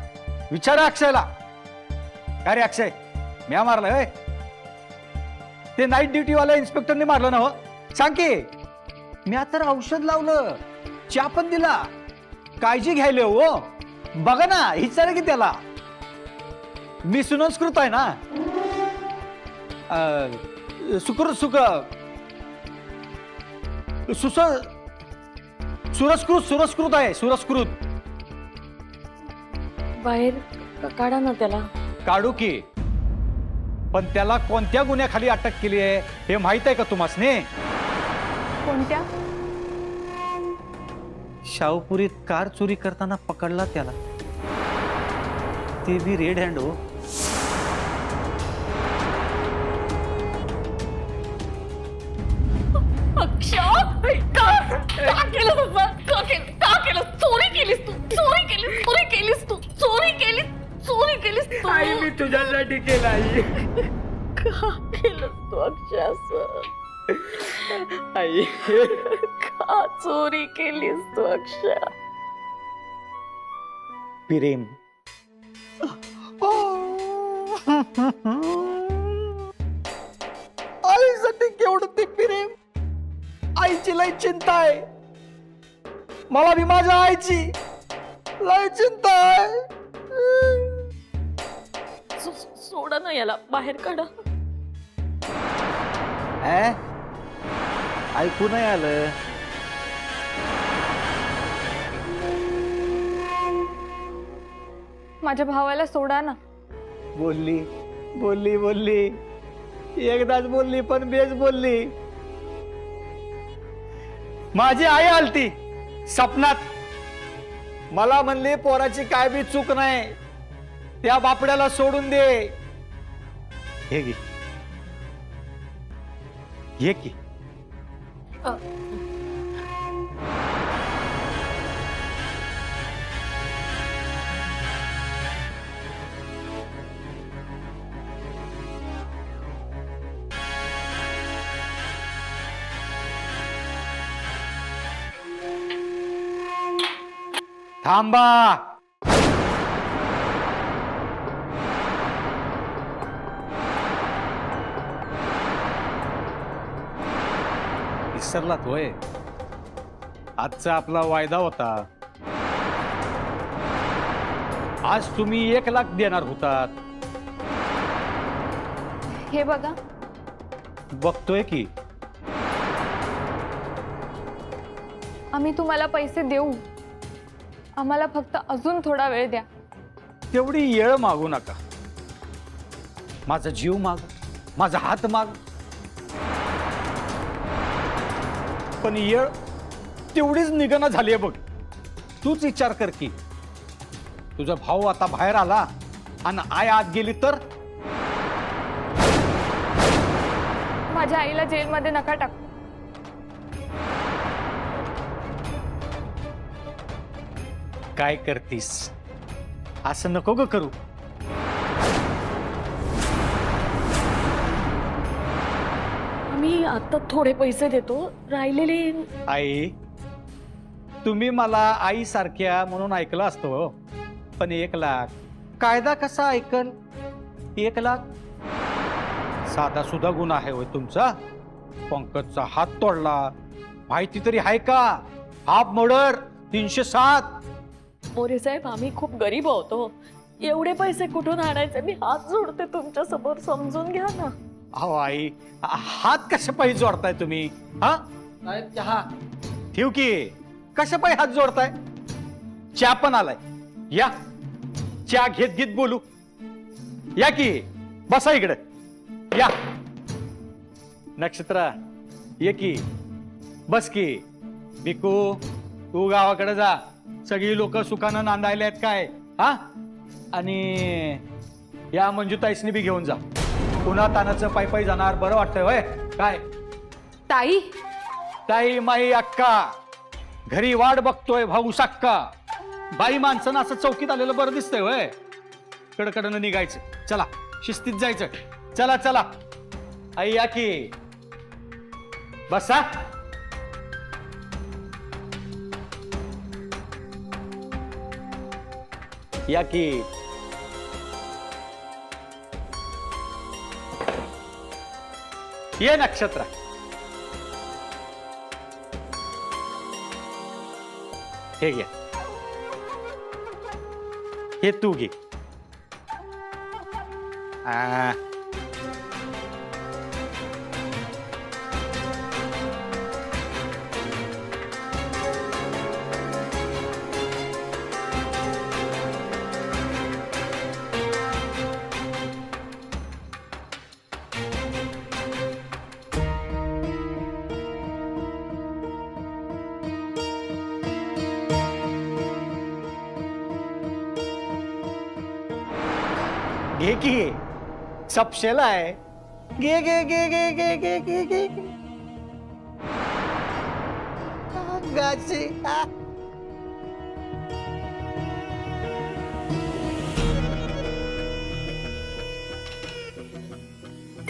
विचारा अक्षयला. काय रे अक्षय, म्या मारलं होय? ते नाईट ड्युटी वाल्या इन्स्पेक्टरने मारलं ना? हो सांग की. म्या तर औषध लावलं, चहा पण दिला. काळजी घ्यायला हो. बघा ना, विचारा की त्याला. मी सुसंस्कृत आहे ना. सुरस्कृत आहे. सुरस्कृत. बाहेर काढा ना त्याला. काढू की, पण त्याला कोणत्या गुन्ह्याखाली अटक केली आहे हे माहित आहे का तुम्हासने? कोणत्या? शाहूपुरीत कार चोरी करताना पकडला त्याला. ते बी रेड हँड. हो, अक्षा, तुझ्यासाठी केलं आई. का केलं तू अक्षय असं? आई का चोरी केलीस तू अक्षय? प्रेम. आईसाठी केवढं ते प्रेम. आईची लय चिंता आहे. मला बी माझ्या आईची लय चिंता आहे. सोडा ना याला, बाहेर काढा. ऐकू नाही आलं. माझ्या भावाला सोडा ना. बोलली बोलली बोलली, एकदाच बोलली पण बेस बोलली. माझी आई आलती सपनात, मला म्हणली पोराची काय बी चूक नाही, त्या बापड्याला सोडून दे. हे घे, ये की. थांबा. विसरलात होय? आजचा आपला वायदा होता. आज तुम्ही 1 लाख देणार होतात. हे बघा, बघतोय की. आम्ही तुम्हाला पैसे देऊ. आम्हाला फक्त अजून थोडा वेळ द्या. तेवढी येळ मागू नका. माझा जीव माग, माझा हात माग, पण येळ तेवढीच निघणं झालीये बघ. तूच विचार कर की, तुझा भाऊ आता बाहेर आला आणि आई आत गेली तर? माझ्या आईला जेलमध्ये नका टाकू. काय करतीस? असं नको ग करू. आम्ही आता थोडे पैसे देतो, राहिलेले. आई, तुम्ही मला आई सारख्या म्हणून ऐकलं असतं हो. पण 1 लाख कायदा कसा ऐकल? 1 लाख साधा सुद्धा गुन्हा आहे होय तुमचा. पंकजचा हात तोडला, माहिती तरी आहे का? Half murder 307. मोरे साहेब, आम्ही खूप गरीब होतो. एवढे पैसे कुठून आणायचे? मी हात जोडते तुमच्या समोर, समजून घ्या ना. अहो आई, हात कशा पाहिजे जोडताय तुम्ही? हा, चहा. ठेव की. कशा पाहिजे हात जोडताय? चहा पण आलाय. या, चहा घेत घेत बोलू. या की, बसा इकडे. या नक्षत्रा, ये की, बस की. बिकू, तू गावाकडे जा. सगळी लोक सुखानं नांदायला आहेत काय? हा, आणि या मंजुताईसनी बी घेऊन जा. पुन्हा तानाचं पायी पायी जाणार बरं वाटतंय होय? काय ताई, ताई, माई, अक्का, घरी वाट बघतोय भाऊ सक्का. बाई माणसानं असं चौकीत आलेलं बरं दिसतंय होय? कडकडनं निघायचं. चला, शिस्तीत जायचं. चला चला. आई या की, बसा. या की. ये नक्षत्र. हे घ्या. हे तू घे. घे की, सपशेला आहे. घे घे घे घे घे घे घे घे. गाची.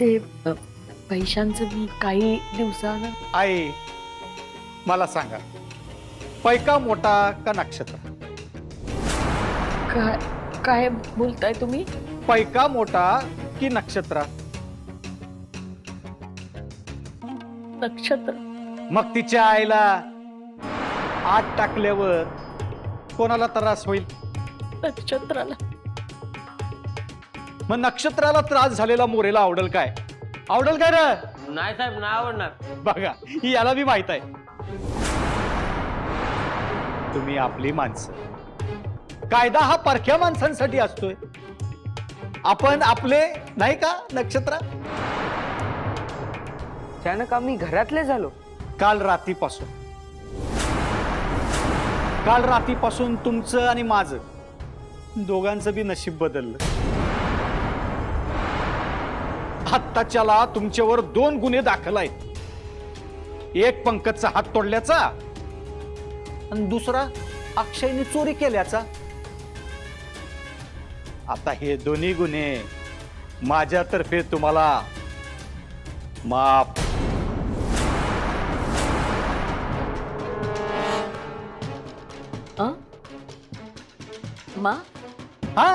ते पैशांचं काही दिवसानं आई मला सांगा, पैका मोठा का नक्षत्र? काय काय बोलताय तुम्ही? पैका मोठा की नक्षत्र? नक्षत्र. मग तिच्या आईला आत टाकल्यावर कोणाला त्रास होईल? नक्षत्राला. मग नक्षत्राला त्रास झालेला मोरेला आवडेल काय? आवडेल काय रे? नाही साहेब, नाही आवडणार. बघा, ही याला बी माहित आहे. तुम्ही आपली माणसं, कायदा हा परक्या माणसांसाठी असतोय. आपण आपले नाही का नक्षत्र? अचानक आम्ही घरातले झालो. काल रात्रीपासून तुमचं आणि माझं दोघांचं बी नशीब बदललं. आत्ताच्याला तुमच्यावर 2 गुन्हे दाखल आहेत. एक पंकजचा हात तोडल्याचा आणि दुसरा अक्षयने चोरी केल्याचा. आता हे दोन्ही गुन्हे माझ्यातर्फे तुम्हाला माफ. हा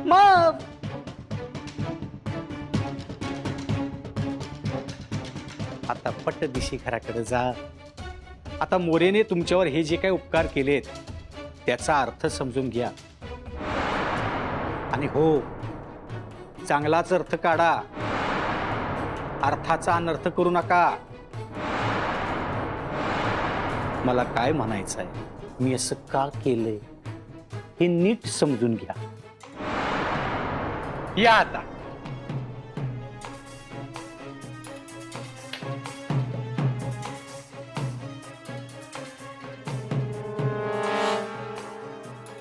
माफ. आता पट्टदिशी घराकडे जा. आता मोरेने तुमच्यावर हे जे काही उपकार केलेत त्याचा अर्थ समजून घ्या. आणि हो, चांगलाच अर्थ काढा, अर्थाचा अनर्थ करू नका. मला काय म्हणायचं आहे, मी असं का केलंय हे नीट समजून घ्या. या आता.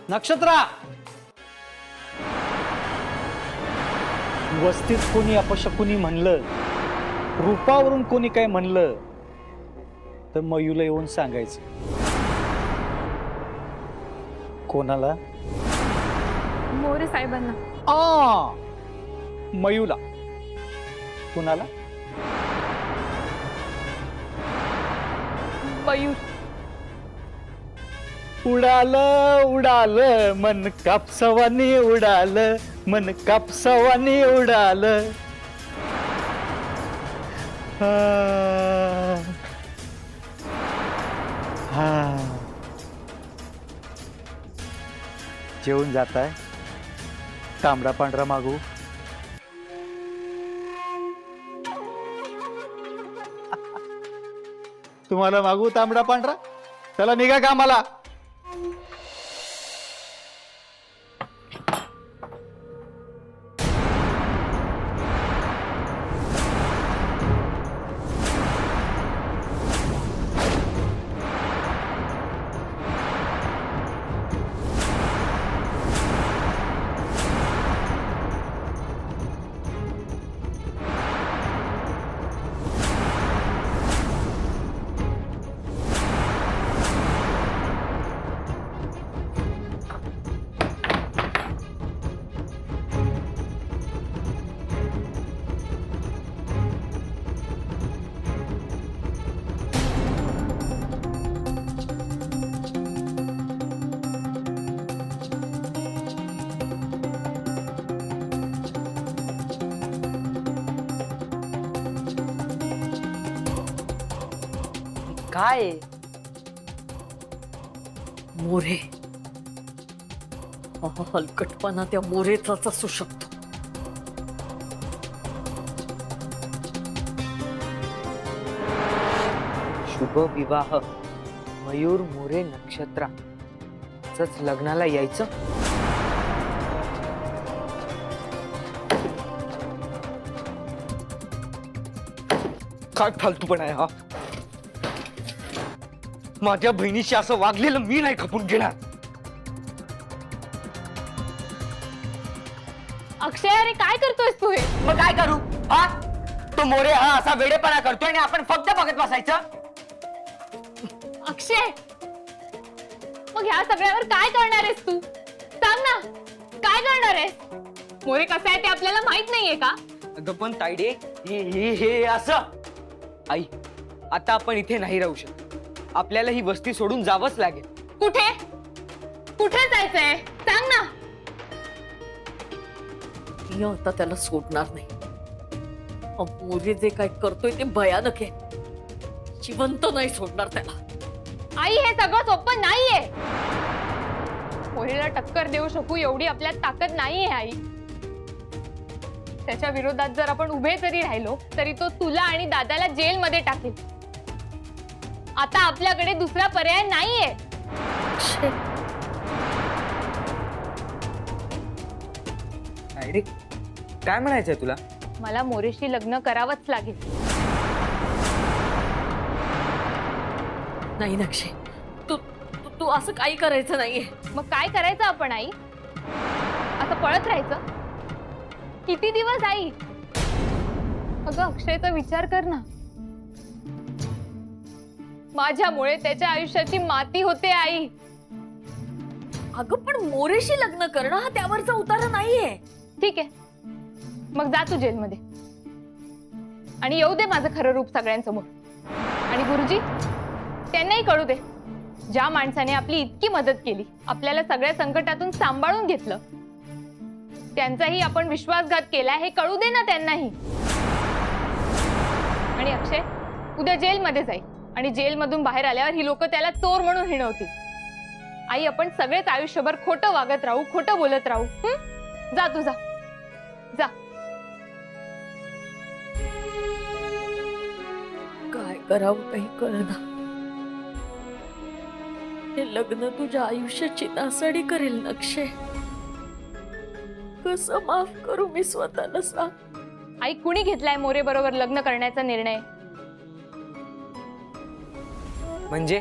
नक्षत्रा, वस्तीत कोणी अपशकुनी म्हणलं, रूपावरून कोणी काय म्हणलं तर मयूला येऊन सांगायचं. कोणाला? मोरे साहेबांना. मयूला. कुणाला? मयूर. उडालं उडालं मन कापसावानी उडालं, मन कापसावानी उडालं. जेवून जाताय? तांबडा पांढरा मागू? तुम्हाला मागू तांबडा पांढरा? चला निघा कामाला. काय? मोरे. हलकटपणा त्या मोरेचाच असू शकतो. शुभ विवाह मयूर मोरे नक्षत्रा च लग्नाला यायचं. काय फालतूपणा आहे हा. माझ्या बहिणीशी असं वागलेलं मी नाही खपून घेणार. अक्षय, अरे काय करतोयस तू हे? मग काय करू? हा, तो मोरे हा असा वेडेपणा करतोय आणि आपण फक्त बघत बसायचं. अक्षय, मग ह्या सगळ्यावर काय करणार आहेस तू? सांग ना, काय करणार आहेस? मोरे कसा आहे ते आपल्याला माहित नाहीये का? अगं पण तायडे हे असं. आई, आता आपण इथे नाही राहू शकत. आपल्याला ही वस्ती सोडून जावंच लागेल. कुठे कुठे जायचंय सांग ना. मी आता त्याला सोडणार नाही. मोरे जे काय करतोय ते भयानक आहे. जिवंत नाही सोडणार त्याला. आई हे सगळं सोपं नाहीये. मोरेला टक्कर देऊ शकू एवढी आपल्यात ताकद नाहीये आई. त्याच्या विरोधात जर आपण उभे जरी राहिलो तरी तो तुला आणि दादाला जेलमध्ये टाकेल. आता आपल्याकडे दुसरा पर्याय नाहीये. तायडे, काय म्हणायचंय तुला? मला मोरेशी लग्न करावंच लागेल. नाही नक्षे, तू तू तू असं काही करायचं नाहीये. मग काय करायचं आपण आई? आता पळत राहायचं किती दिवस आई? अगं अक्षयचा विचार कर ना. माझ्यामुळे त्याच्या आयुष्याची माती होते आई. अगं पण मोरेशी लग्न करणं हा त्यावरचा उतारा नाहीये. ठीक आहे, मग जा तू जेलमध्ये आणि येऊ दे माझं खरं रूप सगळ्यांसमोर. आणि गुरुजी त्यांनाही कळू दे, ज्या माणसाने आपली इतकी मदत केली, आपल्याला सगळ्या संकटातून सांभाळून घेतलं, त्यांचाही आपण विश्वासघात केला हे कळू दे ना त्यांनाही. आणि अक्षय उद्या जेलमध्ये जाईल आणि जेलमधून बाहेर आल्यावर ही लोक त्याला चोर म्हणून हिणवतील. आई आपण सगळेच आयुष्यभर खोटं वागत राहू, खोटं बोलत राहू. जा तू जा जा. काय करावं काही कळना. हे लग्न तुझ्या आयुष्याची नासाडी करेल नक्षे. कसं माफ करू मी स्वतःला सांग. आई कुणी घेतलाय मोरे बरोबर लग्न करण्याचा निर्णय? म्हणजे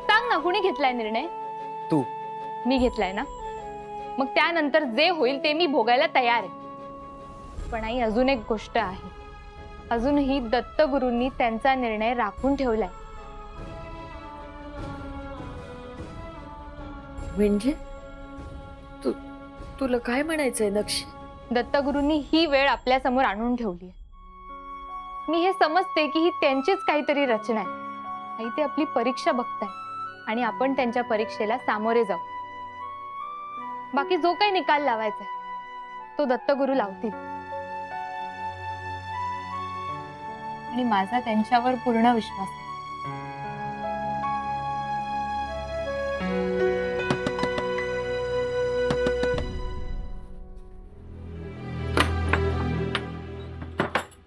सांग ना, कुणी घेतलाय निर्णय? तू. मी घेतलाय ना, मग त्यानंतर जे होईल ते मी भोगायला तयार आहे. पण आई अजून एक गोष्ट आहे. अजूनही दत्तगुरूंनी त्यांचा निर्णय राखून ठेवलाय. म्हणजे तुला काय म्हणायचंय नक्षे? दत्तगुरूंनी ही वेळ आपल्या समोर आणून ठेवली. मी हे समजते की ही त्यांचीच काहीतरी रचना आहे. आई ते आपली परीक्षा बघताय आणि आपण त्यांच्या परीक्षेला सामोरे जाऊ. बाकी जो काही निकाल लावायचा आहे तो दत्तगुरू लावतील. आणि माझा त्यांच्यावर पूर्ण विश्वास आहे.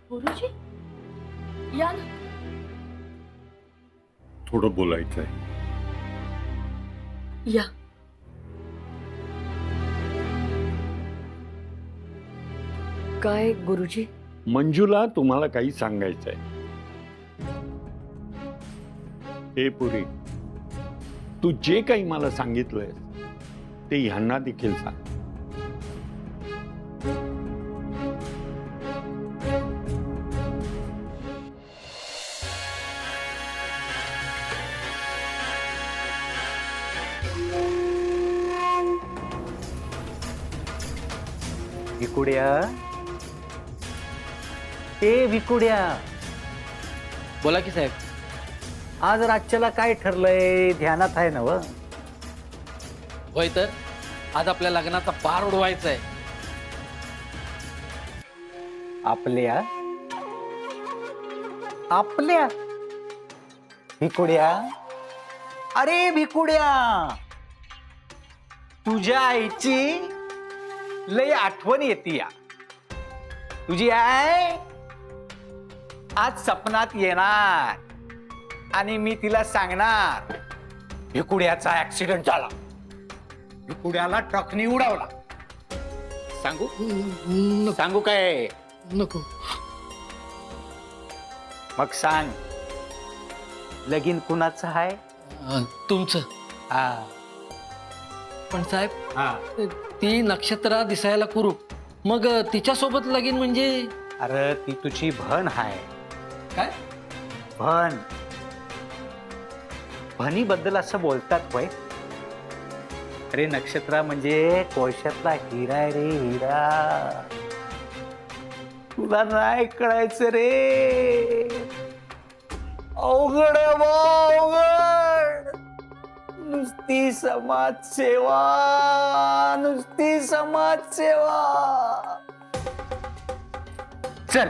गुरुजी या ना. थोडं बोलायचंय. या. काय गुरुजी? मंजूला तुम्हाला काही सांगायचंय. हे पुरी, तू जे काही मला सांगितलंय ते ह्यांना देखील सांग. विकुड्या, ए विकुड्या, बोला की साहेब. आज रातच्याला काय ठरलंय? ध्यानात आहे ना? होय तर आज आपल्या लग्नाचा पार उडवायचा आहे. आपल्या आपल्या भिकुड्या, अरे भिकुड्या, तुझ्या आईची लय आठवण येते. या तुझी आई आज सपनात येणार आणि मी तिला सांगणार भिकुड्याचा ऍक्सिडेंट झाला, भिकुड्याला ट्रकनी उडवला. सांगू सांगू काय? नको. मग सांग, लगीन कुणाचं आहे? तुमचं. हा पण साहेब हा. ती नक्षत्रा दिसायला कुरूप, मग तिच्यासोबत लगीन म्हणजे? अरे ती तुझी भन आहे. काय? भन. भनीबद्दल असं बोलतात होय? अरे नक्षत्रा म्हणजे कोळशातला हिरा आहे रे, हिरा. तुला नाही कळायचं रे. अवघड आहे बा, अवघड. नुसती समाजसेवा, नुसती समाजसेवा. चल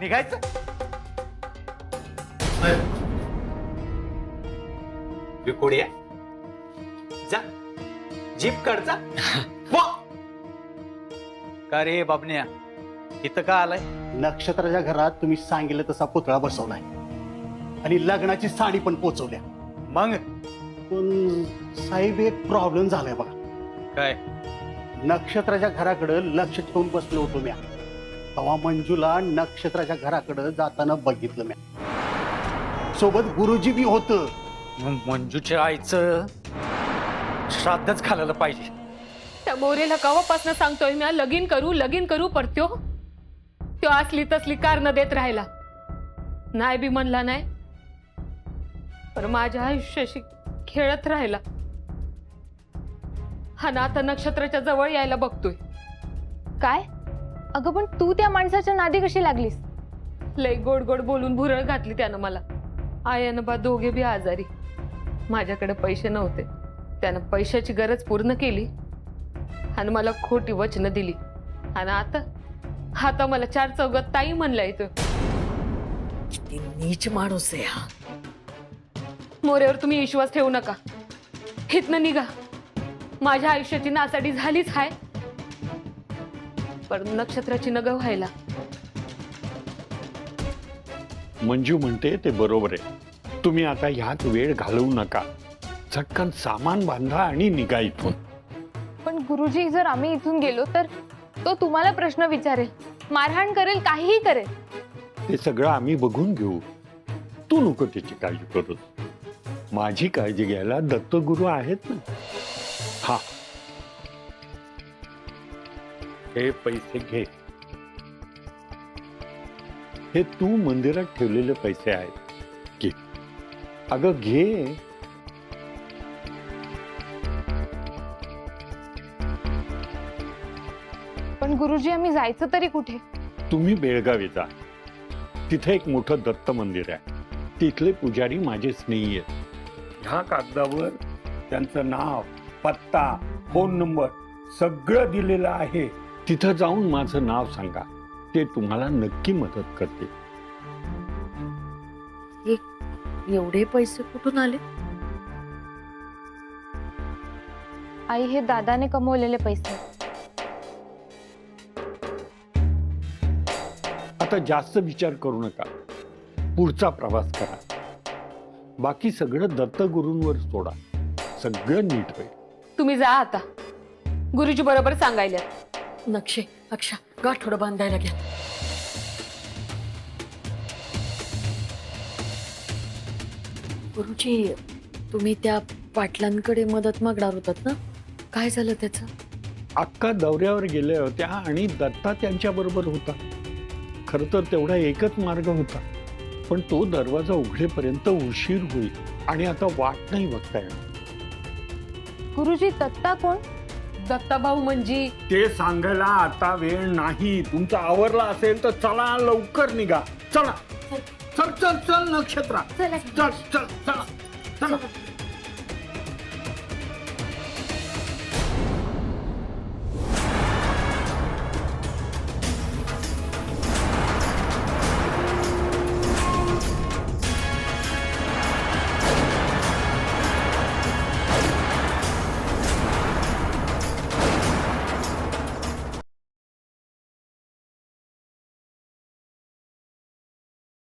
निघायचं. कोडी आहे जा, जीप काढचा. का रे बाबन्या, इथं का आलाय? नक्षत्राच्या घरात तुम्ही सांगितलं तसा पुतळा बसवलाय आणि लग्नाची साडी पण पोचवल्या. मग पण साहेब एक प्रॉब्लेम झालाय बघा. काय? नक्षत्राच्या घराकडे लक्ष ठेवून बसलो होतो म्या, तेव्हा मंजूला नक्षत्राच्या घराकडे जाताना बघितलं म्या. सोबत गुरुजी बी होत. मंजूच्या आईचं श्राद्धच घालायला पाहिजे. त्या मोरेला कवापासून सांगतोय मी लगीन करू परत्यो. तो असली तसली कारण देत राहिला, नाही बी म्हणला नाही, पण माझ्या आयुष्याशी खेळत राहिला. हा ना आता नक्षत्राच्या जवळ यायला बघतोय. काय? अगं पण तू त्या माणसाच्या नादी कशी लागलीस? लय गोड गोड बोलून भुरळ घातली त्यानं मला. आयानं बा दोघे बी आजारी, माझ्याकडे पैसे नव्हते. त्यानं पैशाची गरज पूर्ण केली आणि मला खोटी वचनं दिली. आणि आता मला 4 चौघात ताई म्हणला येतो. किती नीच माणूस आहे हा. मोरेवर तुम्ही विश्वास ठेवू नका. हितनं निघा. माझ्या आयुष्याची नासाडी झालीच हाय, पण नक्षत्राची नग व्हायला. मंजू म्हणते ते बरोबर आहे. तुम्ही आता ह्यात वेळ घालवू नका. झटकन सामान बांधा आणि निघा इथून. पण गुरुजी, जर आम्ही इथून गेलो तर तो तुम्हाला प्रश्न विचारेल, मारहाण करेल, काहीही करेल. ते सगळं आम्ही बघून घेऊ. तू नको त्याची काळजी करूस. माझी काळजी घ्यायला दत्तगुरू आहेत ना. हा, हे पैसे घे. हे तू मंदिरात ठेवलेले पैसे आहेत. घे अगं, घे. पण गुरुजी, आम्ही जायचं तरी कुठे? तुम्ही बेळगावी जा. तिथे एक मोठं दत्त मंदिर आहे. तिथले पुजारी माझे स्नेही आहेत. ह्या कागदावर त्यांचं नाव, पत्ता, फोन नंबर सगळं दिलेलं आहे. तिथं जाऊन माझं नाव सांगा. ते तुम्हाला नक्की मदत करते. एवढे पैसे कुठून आले? आई, हे दादाने कमवलेले पैसे. आता जास्त विचार करू नका. पुढचा प्रवास करा. बाकी सगळं दत्तगुरूंवर सोडा. सगळं नीट होईल. तुम्ही जा आता. गुरुजी बरोबर सांगायला. नक्षे, अक्षा, गाठोडं बांधायला घ्या. गुरुजी, तुम्ही त्या पाटलांकडे मदत मागणार होतात ना? काय झालं त्याचं? अक्का दौऱ्यावर गेल्या होत्या आणि दत्ता त्यांच्या बरोबर होता. खर तर तेवढा एकच मार्ग होता, पण तो दरवाजा उघडेपर्यंत उशीर होईल आणि आता वाट नाही बघता येणार. गुरुजी, दत्ता कोण? दत्ता भाऊ म्हणजे? ते सांगायला आता वेळ नाही. तुमचा आवरला असेल तर चला, लवकर निघा. चला, चल चल चल नक्षत्रा, चल चल चल चला.